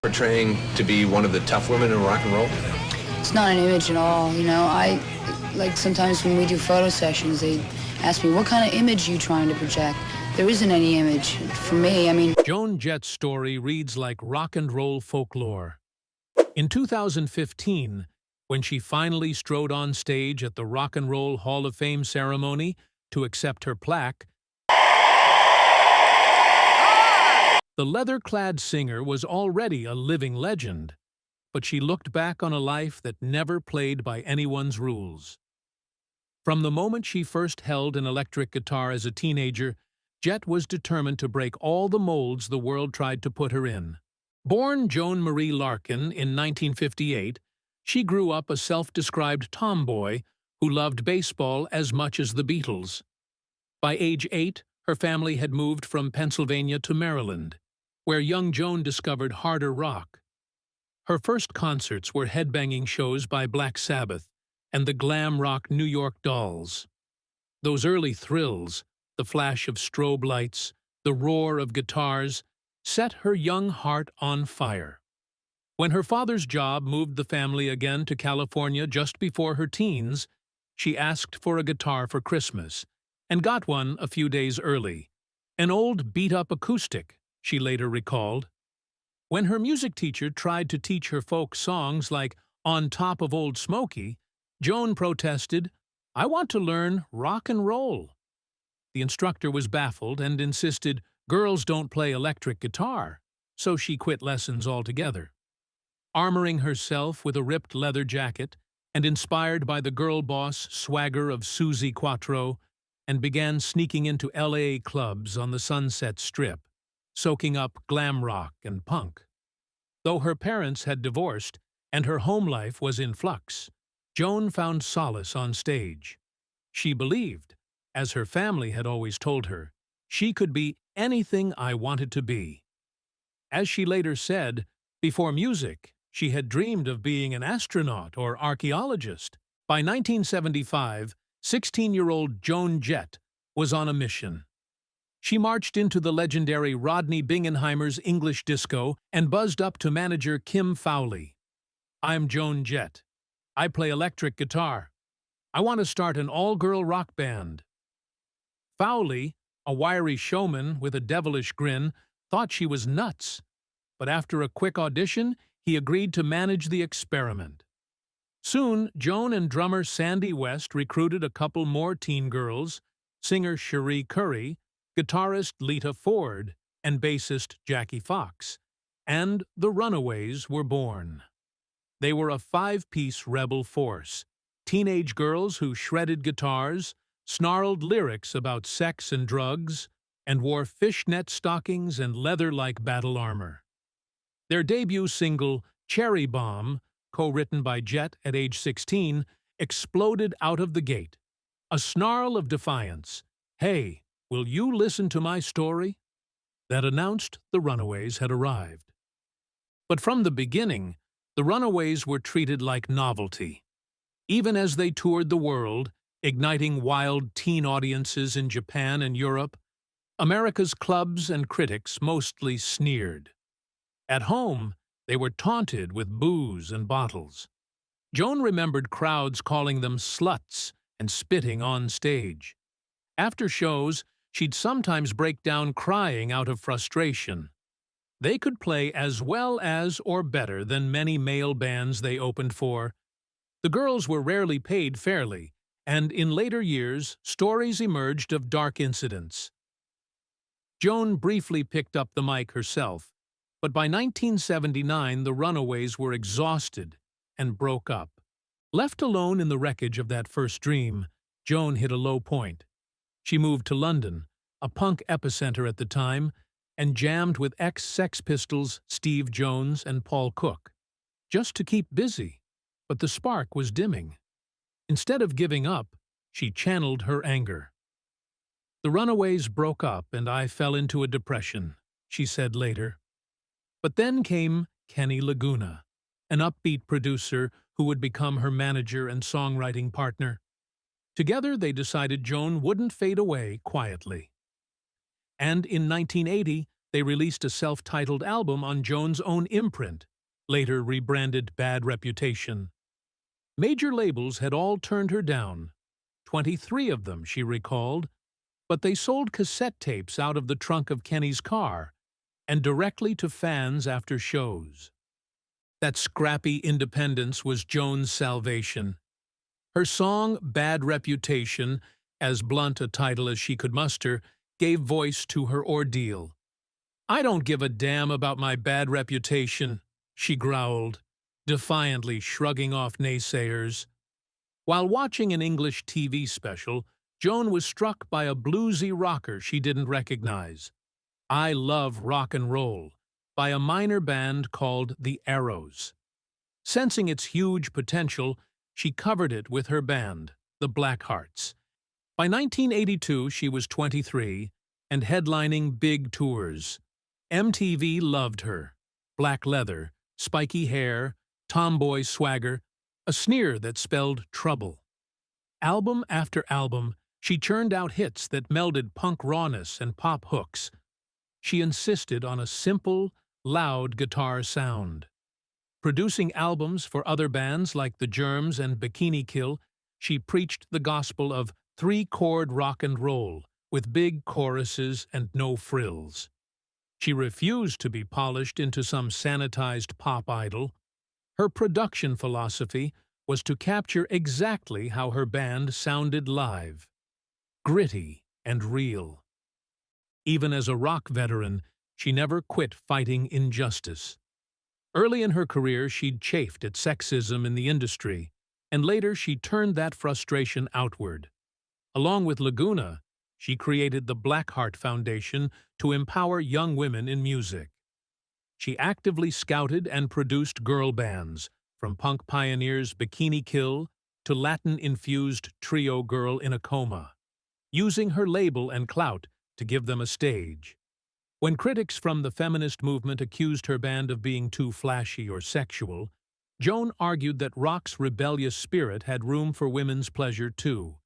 portraying to be one of the tough women in rock and roll? It's not an image at all, you know. Like sometimes when we do photo sessions, they ask me, what kind of image are you trying to project? There isn't any image. For me, I mean... Joan Jett's story reads like rock and roll folklore. In 2015, when she finally strode on stage at the Rock and Roll Hall of Fame ceremony to accept her plaque, the leather-clad singer was already a living legend, but she looked back on a life that never played by anyone's rules. From the moment she first held an electric guitar as a teenager, Jett was determined to break all the molds the world tried to put her in. Born Joan Marie Larkin in 1958, she grew up a self-described tomboy who loved baseball as much as the Beatles. By age 8, her family had moved from Pennsylvania to Maryland, where young Joan discovered harder rock. Her first concerts were headbanging shows by Black Sabbath and the glam rock New York Dolls. Those early thrills, the flash of strobe lights, the roar of guitars, set her young heart on fire. When her father's job moved the family again to California just before her teens, she asked for a guitar for Christmas and got one a few days early. An old beat-up acoustic, she later recalled. When her music teacher tried to teach her folk songs like On Top of Old Smoky, Joan protested, "I want to learn rock and roll." The instructor was baffled and insisted girls don't play electric guitar, so she quit lessons altogether. Armoring herself with a ripped leather jacket and inspired by the girl boss swagger of Susie Quatro, and began sneaking into L.A. clubs on the Sunset Strip, soaking up glam rock and punk. Though her parents had divorced and her home life was in flux, Joan found solace on stage. She believed, as her family had always told her, she could be anything I wanted to be. As she later said, before music, she had dreamed of being an astronaut or archaeologist. By 1975, 16-year-old Joan Jett was on a mission. She marched into the legendary Rodney Bingenheimer's English disco and buzzed up to manager Kim Fowley. "I'm Joan Jett. I play electric guitar. I want to start an all-girl rock band." Fowley, a wiry showman with a devilish grin, thought she was nuts, but after a quick audition, he agreed to manage the experiment. Soon, Joan and drummer Sandy West recruited a couple more teen girls, singer Cherie Currie, guitarist Lita Ford, and bassist Jackie Fox, and the Runaways were born. They were a five-piece rebel force, teenage girls who shredded guitars, snarled lyrics about sex and drugs, and wore fishnet stockings and leather-like battle armor. Their debut single, Cherry Bomb, co-written by Jett at age 16, exploded out of the gate. A snarl of defiance, "Hey, will you listen to my story?" that announced the Runaways had arrived. But from the beginning, the Runaways were treated like novelty. Even as they toured the world, igniting wild teen audiences in Japan and Europe, America's clubs and critics mostly sneered. At home, they were taunted with booze and bottles. Joan remembered crowds calling them sluts and spitting on stage. After shows, she'd sometimes break down crying out of frustration. They could play as well as or better than many male bands they opened for. The girls were rarely paid fairly, and in later years, stories emerged of dark incidents. Joan briefly picked up the mic herself, but by 1979 the Runaways were exhausted and broke up. Left alone in the wreckage of that first dream, Joan hit a low point. She moved to London, a punk epicenter at the time, and jammed with ex-Sex Pistols Steve Jones and Paul Cook, just to keep busy, but the spark was dimming. Instead of giving up, she channeled her anger. "The Runaways broke up and I fell into a depression," she said later. But then came Kenny Laguna, an upbeat producer who would become her manager and songwriting partner. Together they decided Joan wouldn't fade away quietly. And in 1980, they released a self-titled album on Joan's own imprint, later rebranded Bad Reputation. Major labels had all turned her down, 23 of them, she recalled, but they sold cassette tapes out of the trunk of Kenny's car and directly to fans after shows. That scrappy independence was Joan's salvation. Her song Bad Reputation, as blunt a title as she could muster, gave voice to her ordeal. "I don't give a damn about my bad reputation," she growled, defiantly shrugging off naysayers. While watching an English TV special, Joan was struck by a bluesy rocker she didn't recognize. "I Love Rock and Roll" by a minor band called the Arrows. Sensing its huge potential, she covered it with her band, the Blackhearts. By 1982, she was 23 and headlining big tours. MTV loved her. Black leather, spiky hair, tomboy swagger, a sneer that spelled trouble. Album after album, she churned out hits that melded punk rawness and pop hooks. She insisted on a simple, loud guitar sound. Producing albums for other bands like The Germs and Bikini Kill, she preached the gospel of three-chord rock and roll, with big choruses and no frills. She refused to be polished into some sanitized pop idol. Her production philosophy was to capture exactly how her band sounded live. Gritty and real. Even as a rock veteran, she never quit fighting injustice. Early in her career, she'd chafed at sexism in the industry, and later she turned that frustration outward. Along with Laguna, she created the Blackheart Foundation to empower young women in music. She actively scouted and produced girl bands, from punk pioneers Bikini Kill to Latin-infused trio Girl in a Coma, using her label and clout to give them a stage. When critics from the feminist movement accused her band of being too flashy or sexual, Joan argued that rock's rebellious spirit had room for women's pleasure too.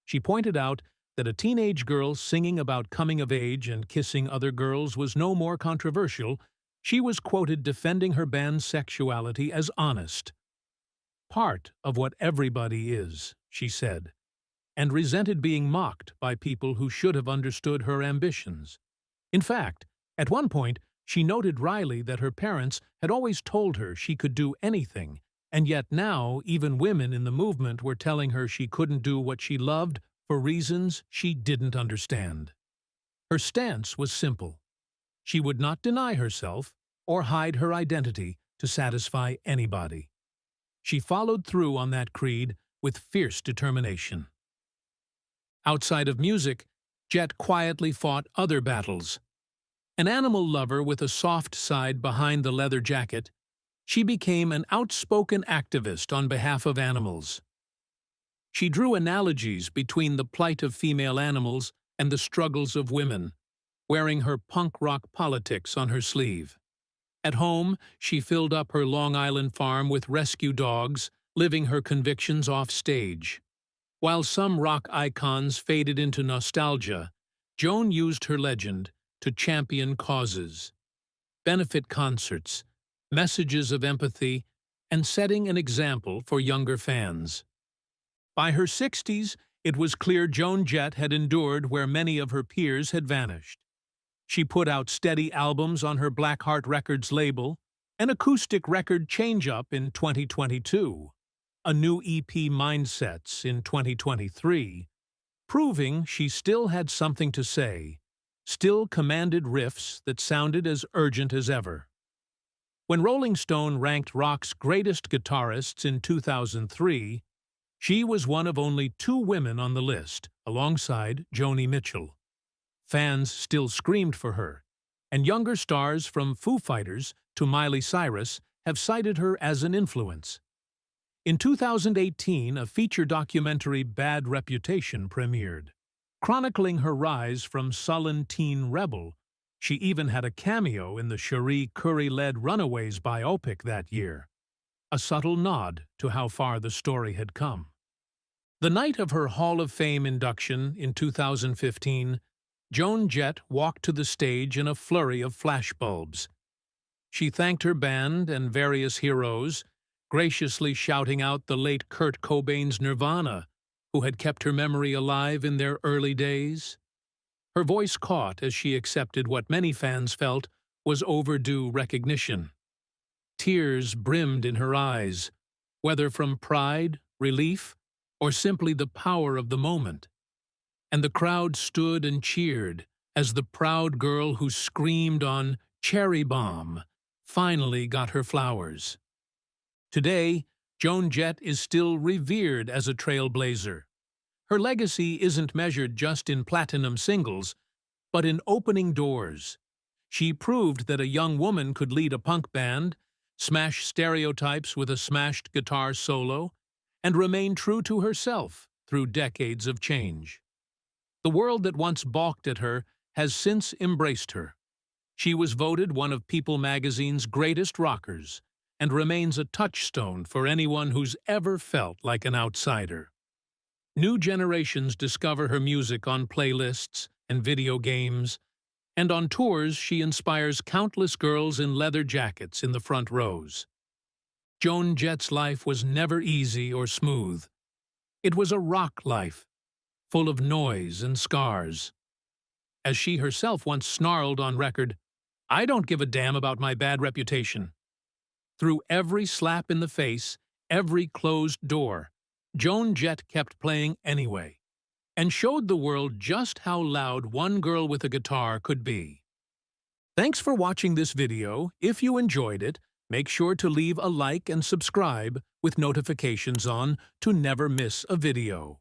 She pointed out that a teenage girl singing about coming of age and kissing other girls was no more controversial. She was quoted defending her band's sexuality as honest. "Part of what everybody is," she said, and resented being mocked by people who should have understood her ambitions. In fact, at one point, she noted wryly that her parents had always told her she could do anything, and yet now even women in the movement were telling her she couldn't do what she loved for reasons she didn't understand. Her stance was simple. She would not deny herself or hide her identity to satisfy anybody. She followed through on that creed with fierce determination. Outside of music, Jett quietly fought other battles. An animal lover with a soft side behind the leather jacket, she became an outspoken activist on behalf of animals. She drew analogies between the plight of female animals and the struggles of women, wearing her punk rock politics on her sleeve. At home, she filled up her Long Island farm with rescue dogs, living her convictions off stage. While some rock icons faded into nostalgia, Joan used her legend to champion causes, benefit concerts, messages of empathy, and setting an example for younger fans. By her 60s, it was clear Joan Jett had endured where many of her peers had vanished. She put out steady albums on her Blackheart Records label, an acoustic record change-up in 2022, a new EP Mindsets in 2023, proving she still had something to say, still commanded riffs that sounded as urgent as ever. When Rolling Stone ranked rock's greatest guitarists in 2003, she was one of only 2 women on the list, alongside Joni Mitchell. Fans still screamed for her, and younger stars from Foo Fighters to Miley Cyrus have cited her as an influence. In 2018, a feature documentary Bad Reputation premiered. Chronicling her rise from sullen teen rebel, she even had a cameo in the Cherie Currie-led Runaways biopic that year, a subtle nod to how far the story had come. The night of her Hall of Fame induction in 2015, Joan Jett walked to the stage in a flurry of flashbulbs. She thanked her band and various heroes, graciously shouting out the late Kurt Cobain's Nirvana, who had kept her memory alive in their early days. Her voice caught as she accepted what many fans felt was overdue recognition. Tears brimmed in her eyes, whether from pride, relief, or simply the power of the moment. And the crowd stood and cheered as the proud girl who screamed on "Cherry Bomb" finally got her flowers. Today, Joan Jett is still revered as a trailblazer. Her legacy isn't measured just in platinum singles, but in opening doors. She proved that a young woman could lead a punk band, smash stereotypes with a smashed guitar solo, and remain true to herself through decades of change. The world that once balked at her has since embraced her. She was voted one of People magazine's greatest rockers and remains a touchstone for anyone who's ever felt like an outsider. New generations discover her music on playlists and video games, and on tours she inspires countless girls in leather jackets in the front rows. Joan Jett's life was never easy or smooth. It was a rock life, full of noise and scars. As she herself once snarled on record, "I don't give a damn about my bad reputation." Through every slap in the face, every closed door, Joan Jett kept playing anyway, and showed the world just how loud one girl with a guitar could be. Thanks for watching this video. If you enjoyed it, make sure to leave a like and subscribe with notifications on to never miss a video.